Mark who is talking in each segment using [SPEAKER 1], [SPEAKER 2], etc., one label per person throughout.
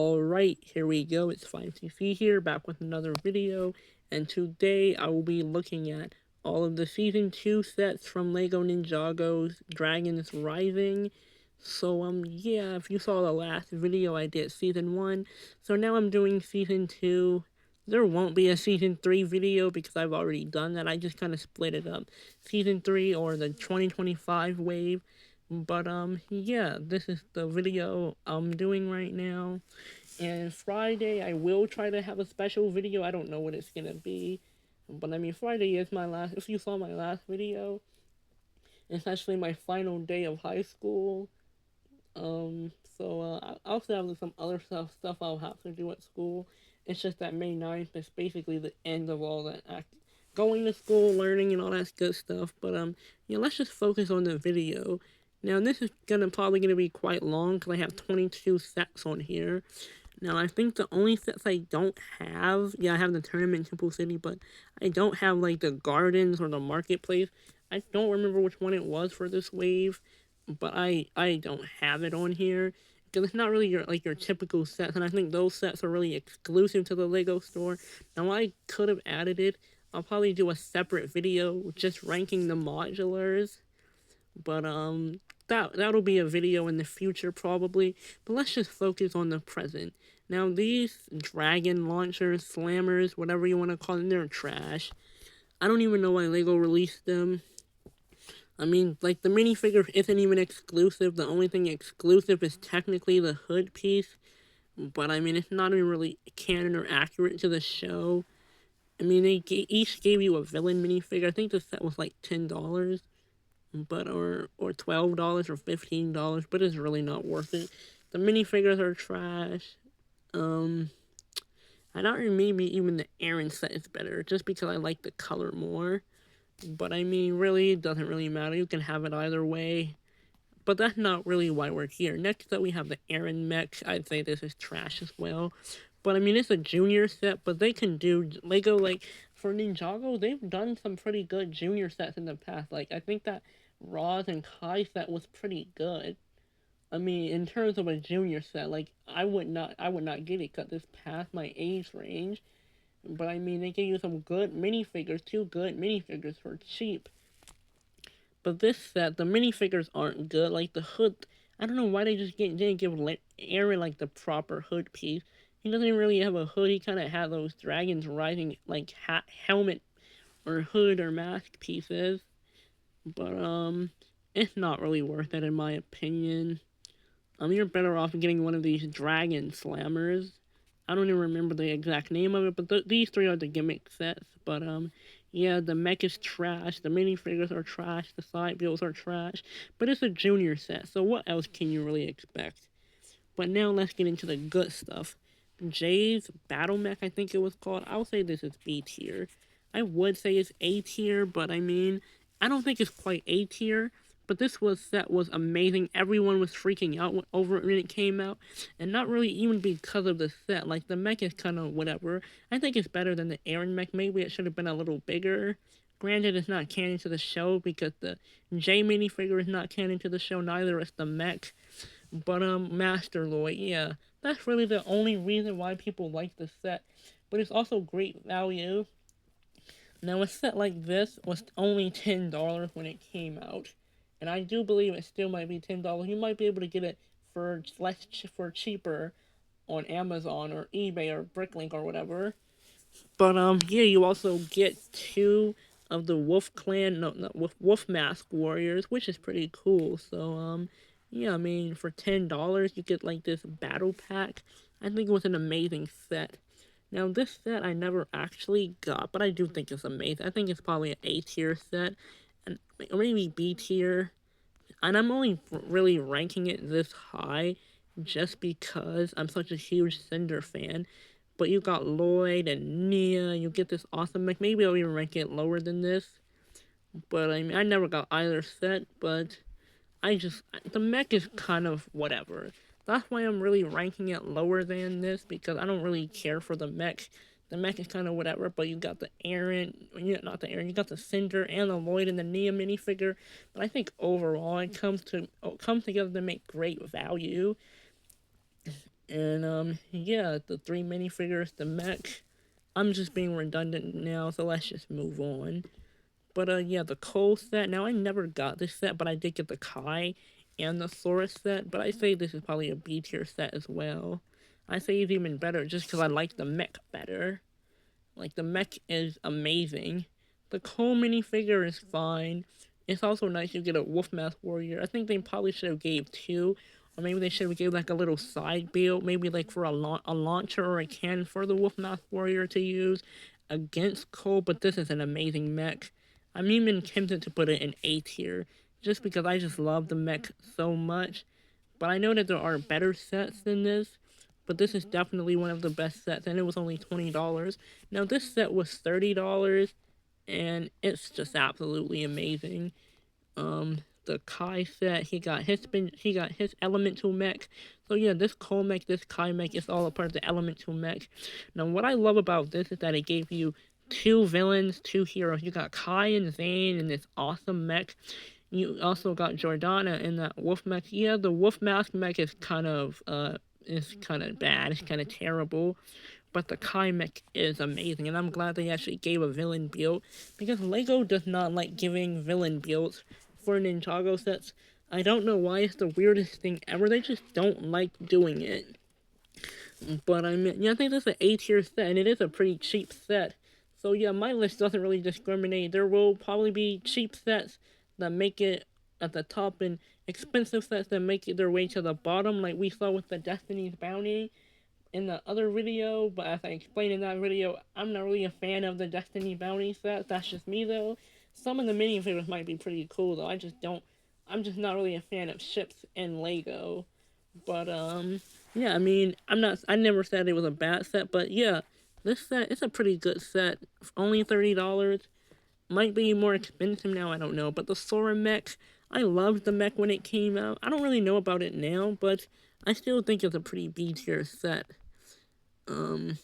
[SPEAKER 1] Alright, here we go. It's 5cc here, back with another video, and today I will be looking at all of the Season 2 sets from LEGO Ninjago's Dragons Rising. So, yeah, if you saw the last video, I did Season 1, so now I'm doing Season 2. There won't be a Season 3 video because I've already done that. I just kind of split it up. Season 3 or the 2025 wave. But, yeah, this is the video I'm doing right now. And Friday, I will try to have a special video. I don't know what it's gonna be. But, I mean, Friday is my last, if you saw my last video, it's actually my final day of high school. So I also have some other stuff I'll have to do at school. It's just that May 9th is basically the end of all that going to school, learning, and all that good stuff. But yeah, let's just focus on the video. Now this is probably gonna be quite long because I have 22 sets on here. Now I think the only sets I don't have, yeah, I have the tournament in Temple City, but I don't have like the gardens or the marketplace. I don't remember which one it was for this wave, but I don't have it on here because it's not really your typical sets, and I think those sets are really exclusive to the Lego store. Now I could have added it. I'll probably do a separate video just ranking the modulars, but that'll be a video in the future probably. But let's just focus on the present. Now these dragon launchers, slammers, whatever you want to call them, they're trash. I don't even know why Lego released them. I mean, like, the minifigure isn't even exclusive. The only thing exclusive is technically the hood piece. But, I mean, it's not even really canon or accurate to the show. I mean, they each gave you a villain minifigure. I think the set was like $10. But, or $12 or $15. But it's really not worth it. The minifigures are trash. I don't remember, maybe even the Aaron set is better. Just because I like the color more. But I mean, really, it doesn't really matter. You can have it either way. But that's not really why we're here. Next up, we have the Aaron mech. I'd say this is trash as well. But I mean, it's a junior set, but they can do Lego, like, for Ninjago, they've done some pretty good junior sets in the past. Like, I think that Roz and Kai set was pretty good. I mean, in terms of a junior set, like, I would not get it because it's past my age range. But I mean, they gave you some good minifigures, two good minifigures for cheap. But this set, the minifigures aren't good. Like the hood, I don't know why they just didn't give Aaron like the proper hood piece. He doesn't even really have a hood. He kind of had those dragons riding like helmet or hood or mask pieces. But it's not really worth it in my opinion. You're better off getting one of these dragon slammers. I don't even remember the exact name of it, but these three are the gimmick sets. But yeah, the mech is trash. The minifigures are trash. The side builds are trash. But it's a junior set, so what else can you really expect? But now let's get into the good stuff. Jay's Battle Mech, I think it was called. I'll say this is B tier. I would say it's A tier, but I mean, I don't think it's quite A tier. But this set was amazing. Everyone was freaking out over it when it came out, and not really even because of the set. Like the mech is kind of whatever. I think it's better than the Aaron mech. Maybe it should have been a little bigger. Granted, it's not canon to the show because the J minifigure is not canon to the show. Neither is the mech. But Master Lloyd, yeah, that's really the only reason why people like the set. But it's also great value. Now, a set like this was only $10 when it came out, and I do believe it still might be $10. You might be able to get it for cheaper on Amazon or eBay or Bricklink or whatever. But yeah, you also get two of the Wolf Clan, no, Wolf Mask Warriors, which is pretty cool. So yeah, I mean, for $10 you get like this battle pack. I think it was an amazing set. Now this set I never actually got, but I do think it's amazing. I think it's probably an A tier set, and or maybe B tier. And I'm only really ranking it this high just because I'm such a huge Cinder fan. But you got Lloyd and Nia, you get this awesome mech. Maybe I'll even rank it lower than this. But I mean, I never got either set, but the mech is kind of whatever. That's why I'm really ranking it lower than this, because I don't really care for the mech. The mech is kind of whatever, but you got the Aaron, not the Aaron, you got the Cinder and the Lloyd and the Nia minifigure. But I think overall it comes together to make great value. And yeah, the three minifigures, the mech. I'm just being redundant now, so let's just move on. But yeah, the Cole set. Now I never got this set, but I did get the Kai and the Sora set. But I say this is probably a B tier set as well. I say it's even better just because I like the mech better. Like the mech is amazing. The Cole minifigure is fine. It's also nice you get a Wolfmask Warrior. I think they probably should have gave two, or maybe they should have gave like a little side build, maybe like for a launcher or a cannon for the Wolfmask Warrior to use against Cole. But this is an amazing mech. I'm even tempted to put it in A tier, just because I just love the mech so much. But I know that there are better sets than this, but this is definitely one of the best sets, and it was only $20. Now this set was $30, and it's just absolutely amazing. The Kai set, he got his elemental mech. So yeah, this Cole mech, this Kai mech is all a part of the elemental mech. Now what I love about this is that it gave you two villains, two heroes. You got Kai and Zane in this awesome mech. You also got Jordana in that wolf mech. Yeah, the wolf mask mech is kind of bad. It's kind of terrible. But the Kai mech is amazing, and I'm glad they actually gave a villain build, because Lego does not like giving villain builds for Ninjago sets. I don't know why, it's the weirdest thing ever. They just don't like doing it. But I mean, yeah, I think this is an A tier set, and it is a pretty cheap set. So yeah, my list doesn't really discriminate. There will probably be cheap sets that make it at the top, and expensive sets that make it their way to the bottom, like we saw with the Destiny's Bounty in the other video. But as I explained in that video, I'm not really a fan of the Destiny Bounty sets. That's just me though. Some of the minifigures might be pretty cool though. I'm just not really a fan of ships and Lego. But yeah, I mean, I never said it was a bad set, but yeah, this set is a pretty good set. Only $30. Might be more expensive now, I don't know. But the Sora mech, I loved the mech when it came out. I don't really know about it now, but I still think it's a pretty B tier set. Um,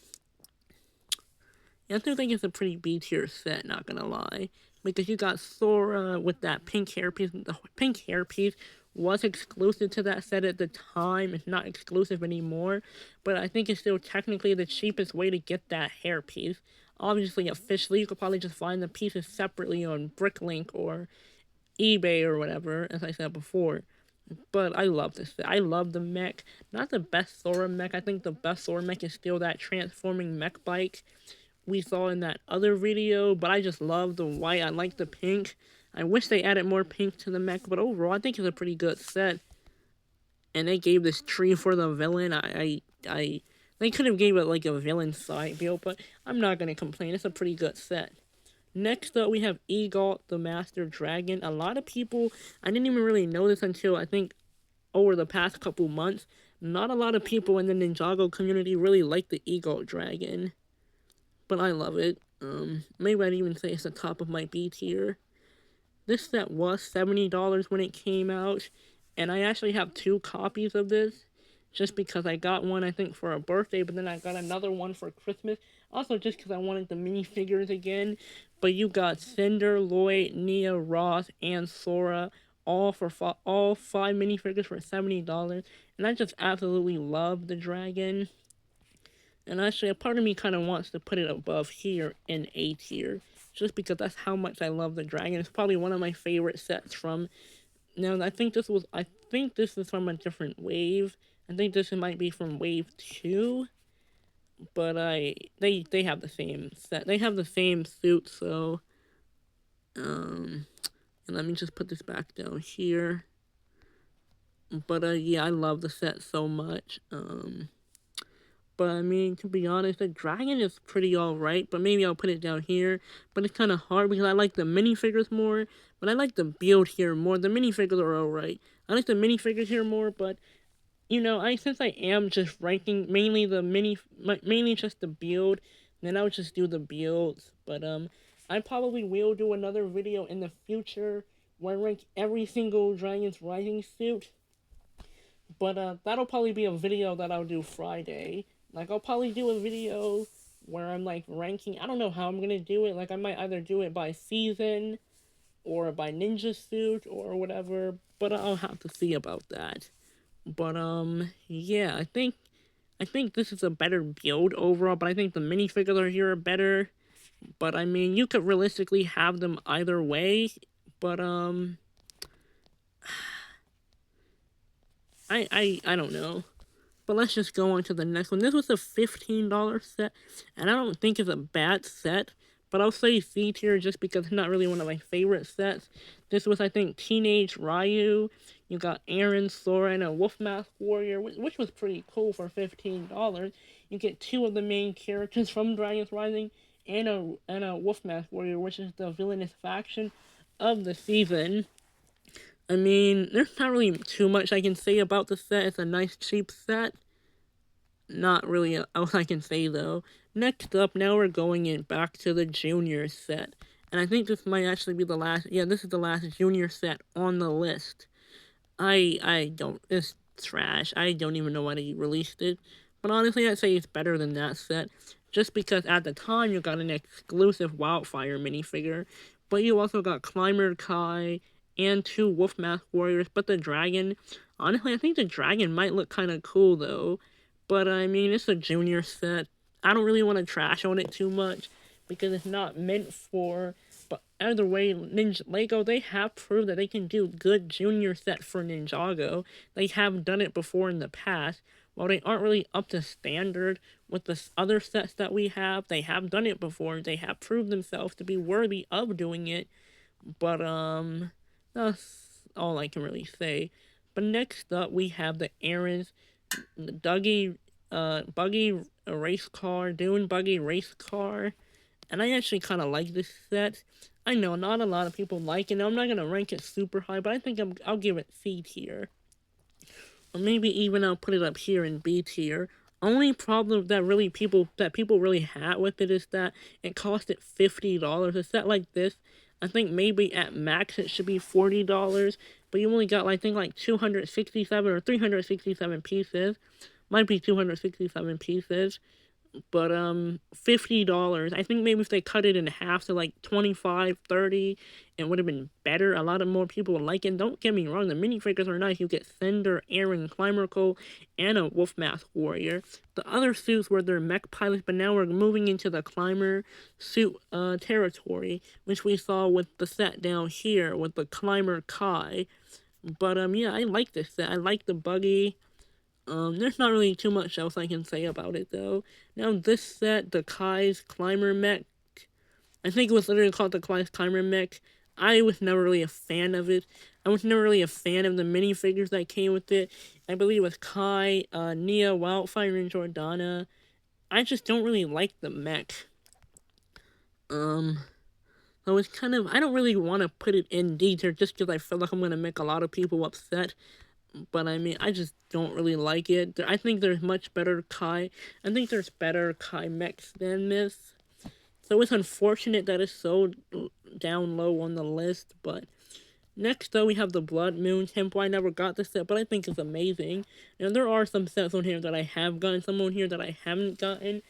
[SPEAKER 1] yeah, I still think it's a pretty B tier set, not gonna lie. Because you got Sora with that pink hairpiece. The pink hairpiece was exclusive to that set at the time. It's not exclusive anymore. But I think it's still technically the cheapest way to get that hairpiece. Obviously, officially, you could probably just find the pieces separately on Bricklink or eBay or whatever, as I said before. But I love this set. I love the mech. Not the best Sora mech. I think the best Sora mech is still that transforming mech bike we saw in that other video, but I just love the white. I like the pink. I wish they added more pink to the mech, but overall, I think it's a pretty good set. And they gave this tree for the villain. They could have gave it like a villain side build, but I'm not gonna complain. It's a pretty good set. Next up, we have Egot, the Master Dragon. A lot of people, I didn't even really know this until I think over the past couple months. Not a lot of people in the Ninjago community really like the Egot Dragon, but I love it. Maybe I'd even say it's the top of my B tier. This set was $70 when it came out, and I actually have two copies of this, just because I got one, I think, for a birthday, but then I got another one for Christmas. Also, just because I wanted the minifigures again. But you got Cinder, Lloyd, Nia, Ross, and Sora, all five minifigures for $70, and I just absolutely love the dragon. And actually, a part of me kind of wants to put it above here in A tier, just because that's how much I love the dragon. It's probably one of my favorite sets from. Now, I think this is from a different wave. I think this might be from wave 2, but they have the same set. They have the same suit, so and let me just put this back down here. But yeah, I love the set so much. But I mean, to be honest, the dragon is pretty alright, but maybe I'll put it down here. But it's kind of hard because I like the minifigures more, but I like the build here more. The minifigures are alright. I like the minifigures here more, but you know, since I am just ranking mainly just the build, then I'll just do the builds. But I probably will do another video in the future where I rank every single Dragon's Rising suit. But that'll probably be a video that I'll do Friday. Like, I'll probably do a video where I'm like ranking. I don't know how I'm gonna do it. Like, I might either do it by season or by ninja suit or whatever. But I'll have to see about that. But yeah, I think I think this is a better build overall, but I think the minifigures are here are better. But I mean, you could realistically have them either way. But I don't know. But let's just go on to the next one. This was a $15 set, and I don't think it's a bad set. But I'll say C tier just because it's not really one of my favorite sets. This was, I think, Teenage Ryu. You got Aaron, Sora, and a Wolfmask Warrior, which was pretty cool for $15. You get two of the main characters from Dragon's Rising and a Wolfmask Warrior, which is the villainous faction of the season. I mean, there's not really too much I can say about the set. It's a nice, cheap set. Not really else I can say, though. Next up, now we're going in back to the junior set. And I think this might actually be the last, yeah, this is the last junior set on the list. I don't, it's trash. I don't even know why they released it. But honestly, I'd say it's better than that set. Just because at the time you got an exclusive Wildfire minifigure. But you also got Climber Kai and two Wolfmask Warriors. But the dragon, honestly, I think the dragon might look kind of cool though. But I mean, it's a junior set. I don't really want to trash on it too much because it's not meant for. But either way, Lego, they have proved that they can do good junior sets for Ninjago. They have done it before in the past. While they aren't really up to standard with the other sets that we have, they have done it before. They have proved themselves to be worthy of doing it. But that's all I can really say. But next up, we have the Aaron's Dougie, Buggy race car, Dune Buggy race car. And I actually kind of like this set. I know not a lot of people like it. I'm not going to rank it super high, but I think I'll give it C tier. Or maybe even I'll put it up here in B tier. Only problem that people really had with it is that it costed $50. A set like this, I think maybe at max it should be $40, but you only got I think like 267 or 367 pieces. Might be 267 pieces. But $50. I think maybe if they cut it in half to like 25, 30, it would have been better. A lot of more people would like it. Don't get me wrong, the minifigures are nice. You get Cinder, Aaron, Climberco, and a Wolfmask Warrior. The other suits were their mech pilots, but now we're moving into the climber suit territory, which we saw with the set down here with the Climber Kai. But yeah, I like this set. I like the buggy. There's not really too much else I can say about it, though. Now, this set, the Kai's Climber Mech, I think it was literally called the Kai's Climber Mech. I was never really a fan of it. I was never really a fan of the minifigures that came with it. I believe it was Kai, Nia, Wildfire, and Jordana. I just don't really like the mech. So it's kind of, I don't really want to put it in D tier just because I feel like I'm going to make a lot of people upset. But I mean, I just don't really like it. I think there's much better Kai. I think there's better Kai mechs than this. So it's unfortunate that it's so down low on the list. But next, though, we have the Blood Moon Temple. I never got this set, but I think it's amazing. Now, there are some sets on here that I have gotten, some on here that I haven't gotten.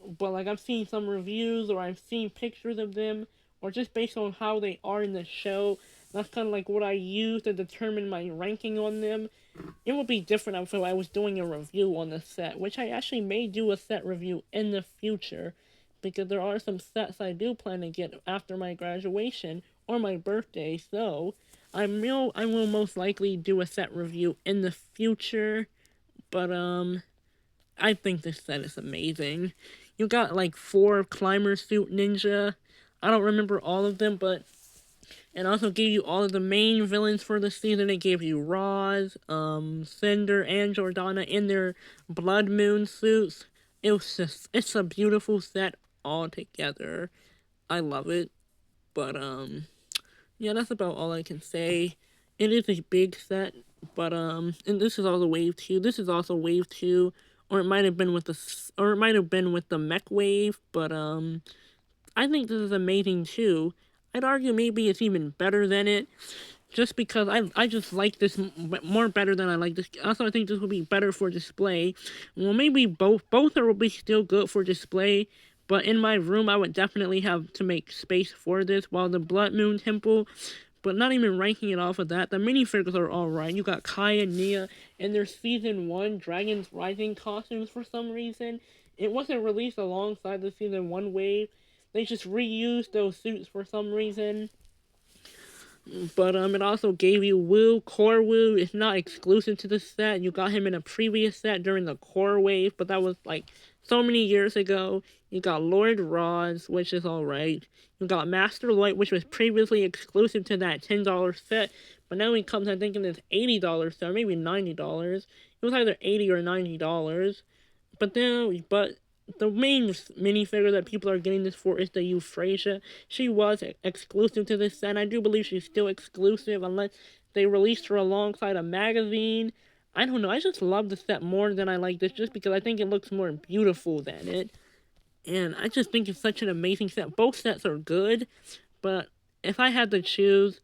[SPEAKER 1] But, like, I've seen some reviews, or I've seen pictures of them, or just based on how they are in the show. That's kind of like what I use to determine my ranking on them. It would be different if I was doing a review on the set, which I actually may do a set review in the future, because there are some sets I do plan to get after my graduation or my birthday, so I will most likely do a set review in the future, but I think this set is amazing. You got like 4 climber suit ninja. I don't remember all of them, but it also gave you all of the main villains for the season. It gave you Roz, Cinder, and Jordana in their Blood Moon suits. It's a beautiful set altogether. I love it. But, yeah, that's about all I can say. It is a big set, but, and this is also Wave 2. This is also Wave 2, or it might have been with the mech wave, but, I think this is amazing too. I'd argue maybe it's even better than it, just because I just like this more better than I like this. Also, I think this will be better for display. Well, maybe both will be still good for display, but in my room, I would definitely have to make space for this, while the Blood Moon Temple, But not even ranking it off of that, the minifigures are alright. You got Kai and Nia in their Season 1 Dragons Rising costumes for some reason. It wasn't released alongside the Season 1 wave. They just reused those suits for some reason. But it also gave you Wu, Core Wu. It's not exclusive to the set. You got him in a previous set during the Core wave, but that was like so many years ago. You got Lord Roz, which is alright. You got Master Light, which was previously exclusive to that $10 set, but now he comes, I think, in this $80 set, or maybe $90. It was either $80 or $90. But the main minifigure that people are getting this for is the Euphrasia. She was exclusive to this set, and I do believe she's still exclusive unless they released her alongside a magazine. I don't know, I just love the set more than I like this just because I think it looks more beautiful than it. And I just think it's such an amazing set. Both sets are good, but if I had to choose,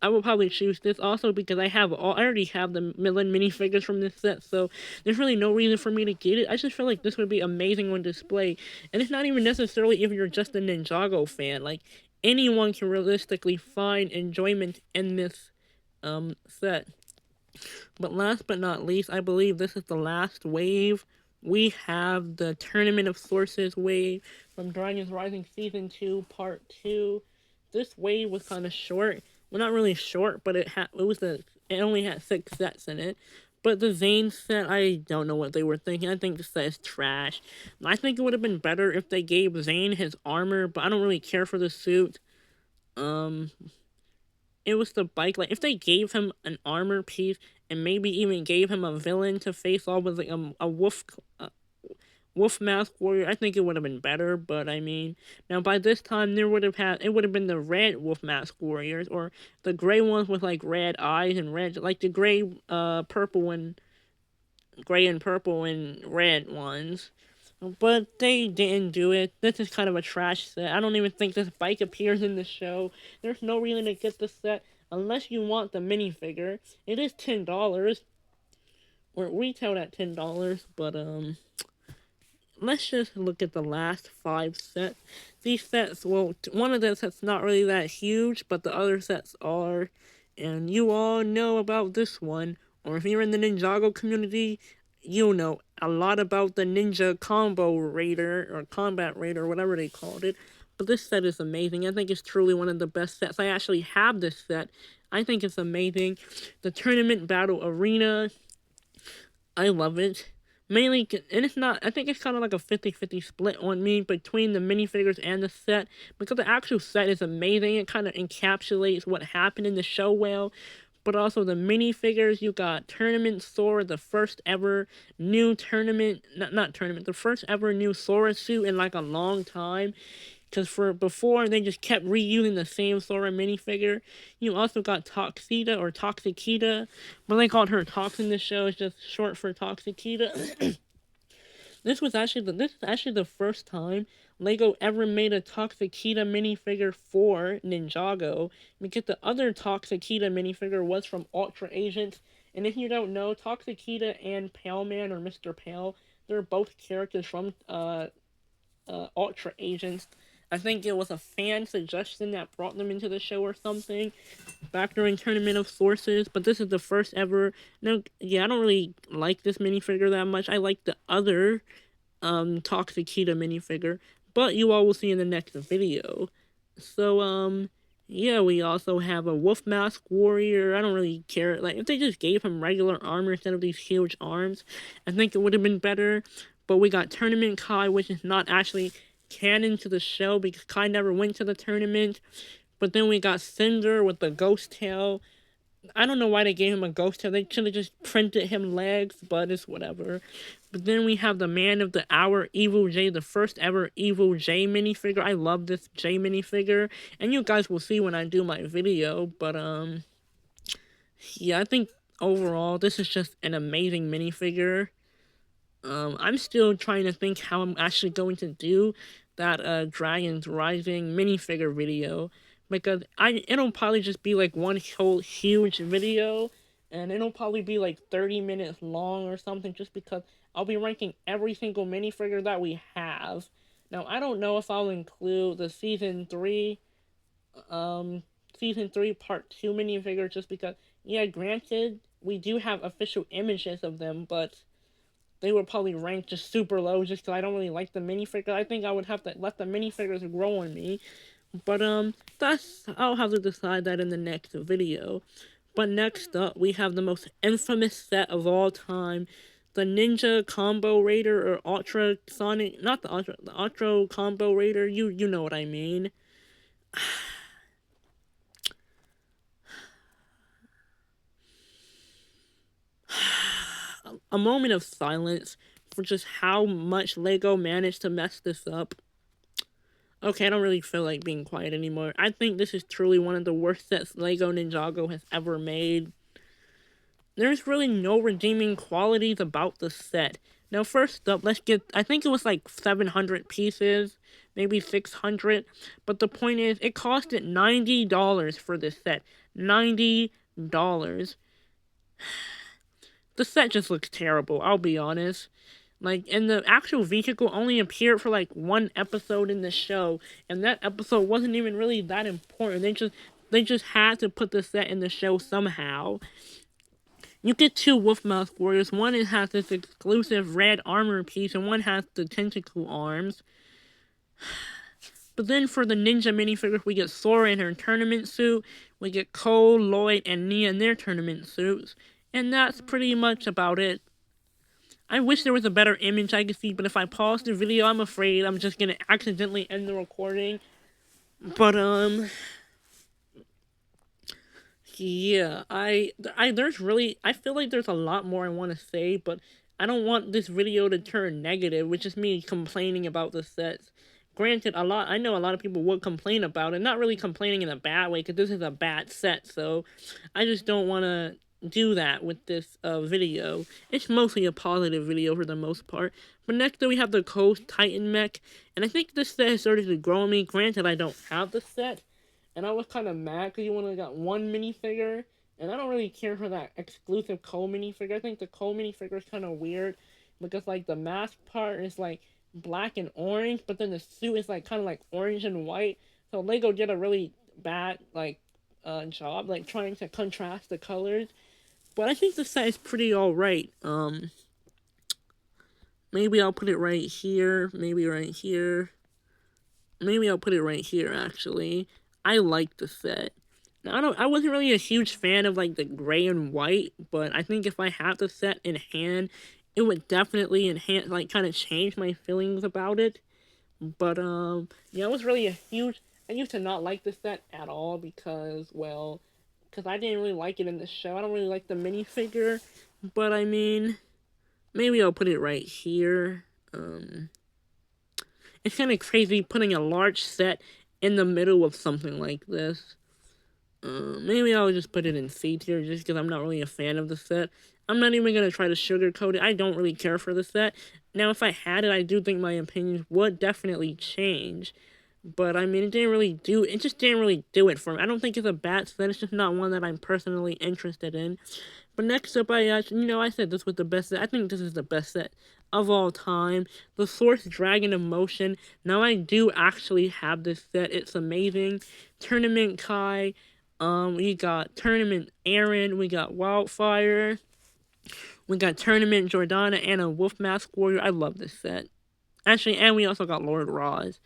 [SPEAKER 1] I will probably choose this also because I already have the Millen minifigures from this set, so there's really no reason for me to get it. I just feel like this would be amazing on display, and it's not even necessarily if you're just a Ninjago fan. Like, anyone can realistically find enjoyment in this set. But last but not least, I believe this is the last wave. We have the Tournament of Sources wave from Dragons Rising Season 2, Part 2. This wave was kind of short. Well, not really short, but it only had 6 sets in it. But the Zane set, I don't know what they were thinking. I think the set is trash. I think it would have been better if they gave Zane his armor, but I don't really care for the suit. It was the bike. Like, if they gave him an armor piece and maybe even gave him a villain to face off with, like, a wolf mask warrior, I think it would have been better. But I mean, now by this time it would have been the red wolf mask warriors, or the gray ones with like red eyes and red, like the gray, purple and red ones. But they didn't do it. This is kind of a trash set. I don't even think this bike appears in the show. There's no reason to get this set unless you want the minifigure. It is $10, or it retailed at $10. But let's just look at the last 5 sets. These sets, well, one of the sets not really that huge, but the other sets are. And you all know about this one. Or if you're in the Ninjago community, you know a lot about the Ninja Combo Raider, or Combat Raider, whatever they called it. But this set is amazing. I think it's truly one of the best sets. I actually have this set. I think it's amazing. The Tournament Battle Arena, I love it. Mainly, and it's not, I think it's kind of like a 50-50 split on me between the minifigures and the set, because the actual set is amazing. It kind of encapsulates what happened in the show well, but also the minifigures. You got Tournament Sora, the first ever new tournament, not tournament, the first ever new Sora suit in like a long time. Because for before, they just kept reusing the same Sora minifigure. You also got Toxida, or Toxikita, but they called her Tox in the show. It's just short for Toxikita. This is actually the first time Lego ever made a Toxikita minifigure for Ninjago, because the other Toxikita minifigure was from Ultra Agents. And if you don't know, Toxikita and Pale Man, or Mr. Pale, they're both characters from Ultra Agents. I think it was a fan suggestion that brought them into the show or something back during Tournament of Sources. But this is the first ever. No, yeah, I don't really like this minifigure that much. I like the other Toxikita minifigure, but you all will see in the next video. So yeah, we also have a Wolf Mask Warrior. I don't really care. Like, if they just gave him regular armor instead of these huge arms, I think it would have been better. But we got Tournament Kai, which is not actually canon to the show because Kai never went to the tournament. But then we got Cinder with the ghost tail. I don't know why they gave him a ghost tail. They should have just printed him legs, but it's whatever. But then we have the Man of the Hour, Evil J, the first ever Evil J minifigure. I love this J minifigure, and you guys will see when I do my video. But yeah, I think overall this is just an amazing minifigure. I'm still trying to think how I'm actually going to do that Dragons Rising minifigure video, because it'll probably just be like one whole huge video, and it'll probably be like 30 minutes long or something, just because I'll be ranking every single minifigure that we have. Now, I don't know if I'll include the Season 3 Season 3 Part 2 minifigures just because, yeah, granted, we do have official images of them, but they were probably ranked just super low just because I don't really like the minifigure. I think I would have to let the minifigures grow on me. But, I'll have to decide that in the next video. But next up, we have the most infamous set of all time, the Ninja Combo Raider or Ultra Sonic, not the Ultra Combo Raider, you know what I mean. A moment of silence for just how much LEGO managed to mess this up. Okay, I don't really feel like being quiet anymore. I think this is truly one of the worst sets LEGO Ninjago has ever made. There's really no redeeming qualities about the set. Now, first up, I think it was like 700 pieces, maybe 600. But the point is, it costed $90 for this set. $90. The set just looks terrible, I'll be honest. Like, and the actual vehicle only appeared for like one episode in the show, and that episode wasn't even really that important. They just had to put the set in the show somehow. You get two Wolf Mask Warriors. One has this exclusive red armor piece, and one has the tentacle arms. But then for the Ninja minifigures, we get Sora in her tournament suit. We get Cole, Lloyd, and Nia in their tournament suits. And that's pretty much about it. I wish there was a better image I could see, but if I pause the video, I'm afraid I'm just gonna accidentally end the recording. But, yeah, I feel like there's a lot more I want to say, but I don't want this video to turn negative, which is me complaining about the sets. Granted, I know a lot of people would complain about it, not really complaining in a bad way, because this is a bad set, so I just don't want to do that with this video. It's mostly a positive video for the most part. But next we have the Coast Titan mech, and I think this set has started to grow on me. Granted, I don't have the set, and I was kind of mad because you only got one minifigure, and I don't really care for that exclusive Cole minifigure. I think the Cole minifigure is kind of weird because like the mask part is like black and orange, but then the suit is like kind of like orange and white. So Lego did a really bad like job like trying to contrast the colors. But I think the set is pretty alright. Maybe I'll put it right here. Maybe right here. Maybe I'll put it right here, actually. I like the set. Now, I wasn't really a huge fan of, like, the gray and white, but I think if I had the set in hand, it would definitely enhance, like, kind of change my feelings about it. But, yeah, it was really I used to not like the set at all because, well, because I didn't really like it in the show. I don't really like the minifigure, but I mean, maybe I'll put it right here. It's kind of crazy putting a large set in the middle of something like this. Maybe I'll just put it in C tier just because I'm not really a fan of the set. I'm not even going to try to sugarcoat it. I don't really care for the set. Now, if I had it, I do think my opinions would definitely change. But, I mean, it just didn't really do it for me. I don't think it's a bad set. It's just not one that I'm personally interested in. But next up, I said this was the best set. I think this is the best set of all time. The Source Dragon Emotion. Now, I do actually have this set. It's amazing. Tournament Kai. We got Tournament Aaron. We got Wildfire. We got Tournament Jordana and a Wolf Mask Warrior. I love this set. Actually, and we also got Lord Roz.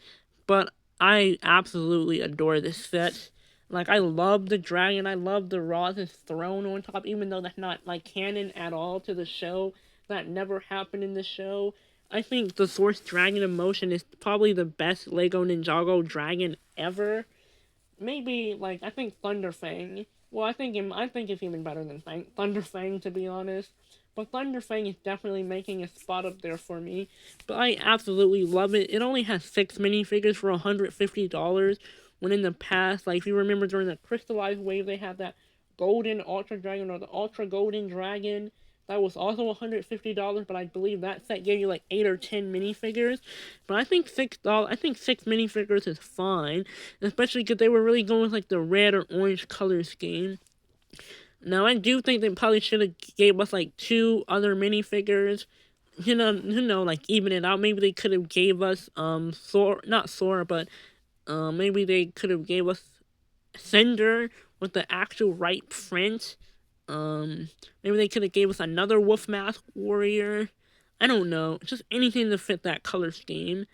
[SPEAKER 1] But I absolutely adore this set. Like, I love the dragon. I love the Roz's throne on top, even though that's not, like, canon at all to the show. That never happened in the show. I think the Source Dragon Emotion is probably the best Lego Ninjago dragon ever. Maybe, like, I think Thunderfang. Well, I think it's even better than Thunderfang, to be honest. But Thunderfang is definitely making a spot up there for me. But I absolutely love it. It only has 6 minifigures for $150. When in the past, like, if you remember during the Crystallized Wave, they had that Golden Ultra Dragon or the Ultra Golden Dragon. That was also $150, but I believe that set gave you like 8 or 10 minifigures. But I think $6 minifigures is fine, especially because they were really going with like the red or orange color scheme. Now I do think they probably should have gave us like 2 other minifigures. Like even it out. Maybe they could have gave us not Sora, but maybe they could have gave us Cinder with the actual right print. Maybe they could have gave us another Wolf Mask Warrior. I don't know, just anything to fit that color scheme.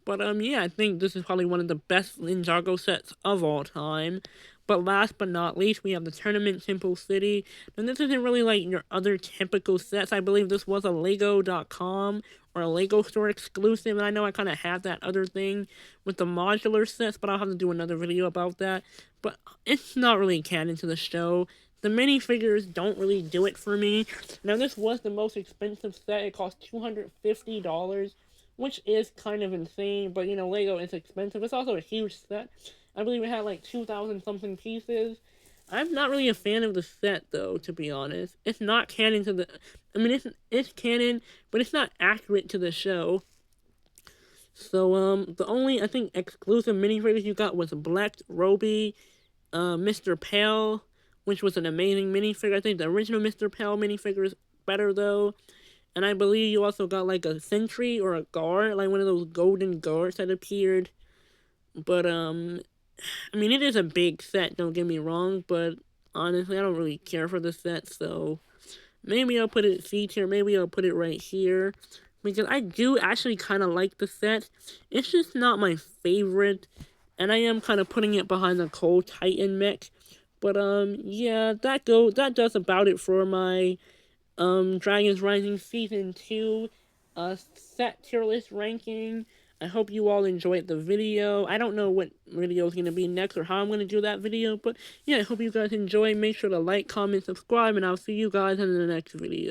[SPEAKER 1] But yeah, I think this is probably one of the best Ninjago sets of all time. But last but not least, we have the Tournament Simple City. And this isn't really like your other typical sets. I believe this was a Lego.com or a Lego store exclusive. And I know I kind of had that other thing with the modular sets, but I'll have to do another video about that. But it's not really canon to the show. The minifigures don't really do it for me. Now, this was the most expensive set. It cost $250, which is kind of insane, but you know, Lego is expensive. It's also a huge set. I believe it had like 2,000 something pieces. I'm not really a fan of the set, though, to be honest. It's not canon to the. I mean, it's canon, but it's not accurate to the show. So, the only, I think, exclusive minifigures you got was Black Roby, Mr. Pale, which was an amazing minifigure. I think the original Mr. Pale minifigure is better, though. And I believe you also got like a sentry or a guard, like one of those golden guards that appeared. But I mean, it is a big set, don't get me wrong, but honestly, I don't really care for the set, so maybe I'll put it C tier, maybe I'll put it right here. Because I do actually kind of like the set. It's just not my favorite, and I am kind of putting it behind the Cold Titan mech. But yeah, that does about it for my Dragons Rising Season 2 set tier list ranking. I hope you all enjoyed the video. I don't know what video is going to be next or how I'm going to do that video, but yeah, I hope you guys enjoy. Make sure to like, comment, subscribe, and I'll see you guys in the next video.